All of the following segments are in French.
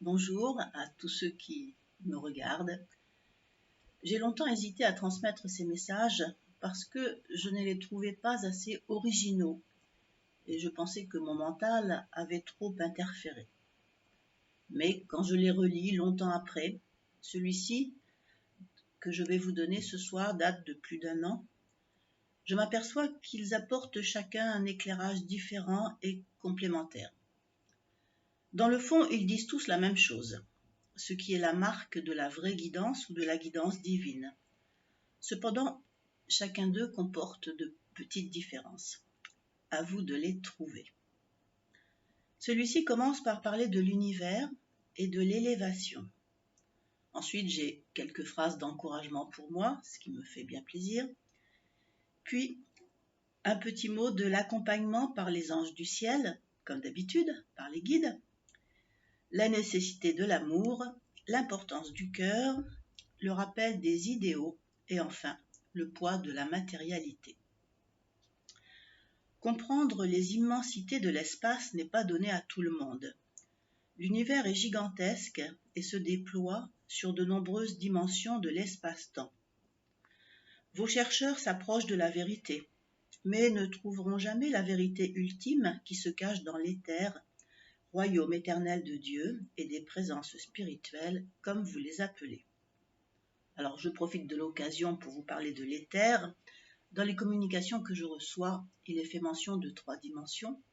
Bonjour à tous ceux qui me regardent. J'ai longtemps hésité à transmettre ces messages parce que je ne les trouvais pas assez originaux et je pensais que mon mental avait trop interféré. Mais quand je les relis longtemps après, celui-ci que je vais vous donner ce soir date de plus d'1 an, je m'aperçois qu'ils apportent chacun un éclairage différent et complémentaire. Dans le fond, ils disent tous la même chose, ce qui est la marque de la vraie guidance ou de la guidance divine. Cependant, chacun d'eux comporte de petites différences. À vous de les trouver. Celui-ci commence par parler de l'univers et de l'élévation. Ensuite, j'ai quelques phrases d'encouragement pour moi, ce qui me fait bien plaisir. Puis, un petit mot de l'accompagnement par les anges du ciel, comme d'habitude, par les guides. La nécessité de l'amour, l'importance du cœur, le rappel des idéaux et enfin, le poids de la matérialité. Comprendre les immensités de l'espace n'est pas donné à tout le monde. L'univers est gigantesque et se déploie sur de nombreuses dimensions de l'espace-temps. Vos chercheurs s'approchent de la vérité, mais ne trouveront jamais la vérité ultime qui se cache dans l'éther, royaume éternel de Dieu et des présences spirituelles, comme vous les appelez. Alors je profite de l'occasion pour vous parler de l'éther. Dans les communications que je reçois, il est fait mention de 3 dimensions.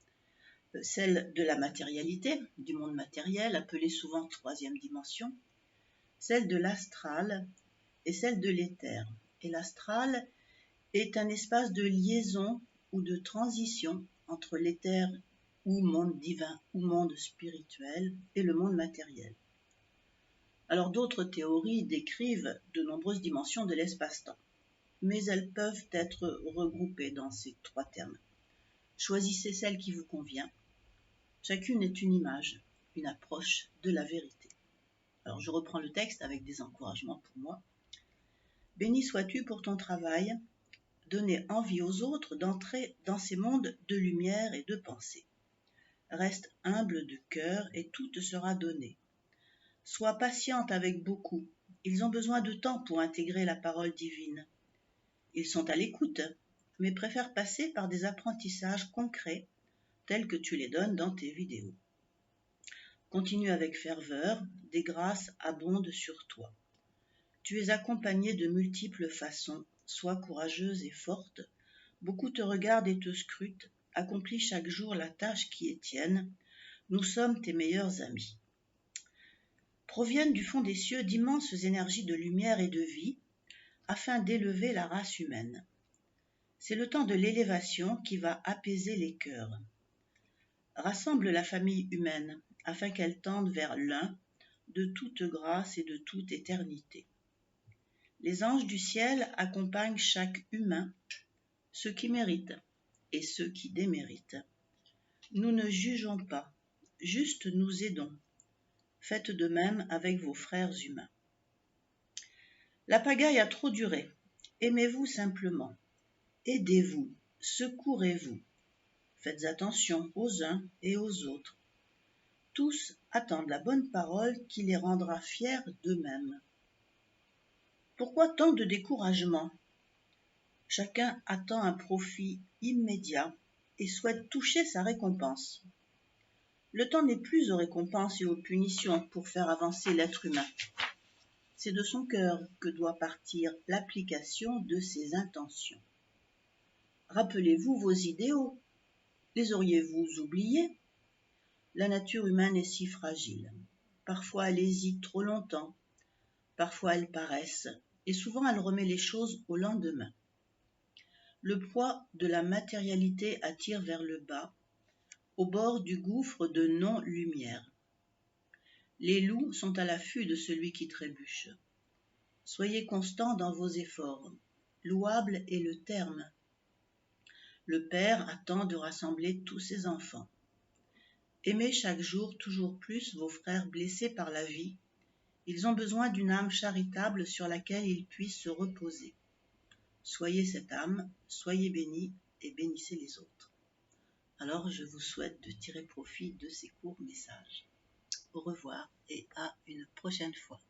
Celle de la matérialité, du monde matériel, appelée souvent 3e dimension, celle de l'astral et celle de l'éther. Et l'astral est un espace de liaison ou de transition entre l'éther ou monde divin ou monde spirituel et le monde matériel. Alors d'autres théories décrivent de nombreuses dimensions de l'espace-temps, mais elles peuvent être regroupées dans ces 3 termes. Choisissez celle qui vous convient. Chacune est une image, une approche de la vérité. Alors je reprends le texte avec des encouragements pour moi. Béni sois-tu pour ton travail, donner envie aux autres d'entrer dans ces mondes de lumière et de pensée. Reste humble de cœur et tout te sera donné. Sois patiente avec beaucoup, ils ont besoin de temps pour intégrer la parole divine. Ils sont à l'écoute, mais préfèrent passer par des apprentissages concrets tels que tu les donnes dans tes vidéos. Continue avec ferveur, des grâces abondent sur toi. Tu es accompagnée de multiples façons, sois courageuse et forte, beaucoup te regardent et te scrutent, accomplis chaque jour la tâche qui est tienne, nous sommes tes meilleurs amis. Proviennent du fond des cieux d'immenses énergies de lumière et de vie, afin d'élever la race humaine. C'est le temps de l'élévation qui va apaiser les cœurs. Rassemble la famille humaine, afin qu'elle tende vers l'un, de toute grâce et de toute éternité. Les anges du ciel accompagnent chaque humain, ceux qui méritent et ceux qui déméritent. Nous ne jugeons pas, juste nous aidons. Faites de même avec vos frères humains. La pagaille a trop duré. Aimez-vous simplement. Aidez-vous, secourez-vous. Faites attention aux uns et aux autres. Tous attendent la bonne parole qui les rendra fiers d'eux-mêmes. Pourquoi tant de découragement? Chacun attend un profit immédiat et souhaite toucher sa récompense. Le temps n'est plus aux récompenses et aux punitions pour faire avancer l'être humain. C'est de son cœur que doit partir l'application de ses intentions. Rappelez-vous vos idéaux. Les auriez-vous oubliés? La nature humaine est si fragile. Parfois elle hésite trop longtemps, parfois elle paresse, et souvent elle remet les choses au lendemain. Le poids de la matérialité attire vers le bas, au bord du gouffre de non-lumière. Les loups sont à l'affût de celui qui trébuche. Soyez constant dans vos efforts. Louable est le terme. Le Père attend de rassembler tous ses enfants. Aimez chaque jour toujours plus vos frères blessés par la vie. Ils ont besoin d'une âme charitable sur laquelle ils puissent se reposer. Soyez cette âme, soyez bénis et bénissez les autres. Alors je vous souhaite de tirer profit de ces courts messages. Au revoir et à une prochaine fois.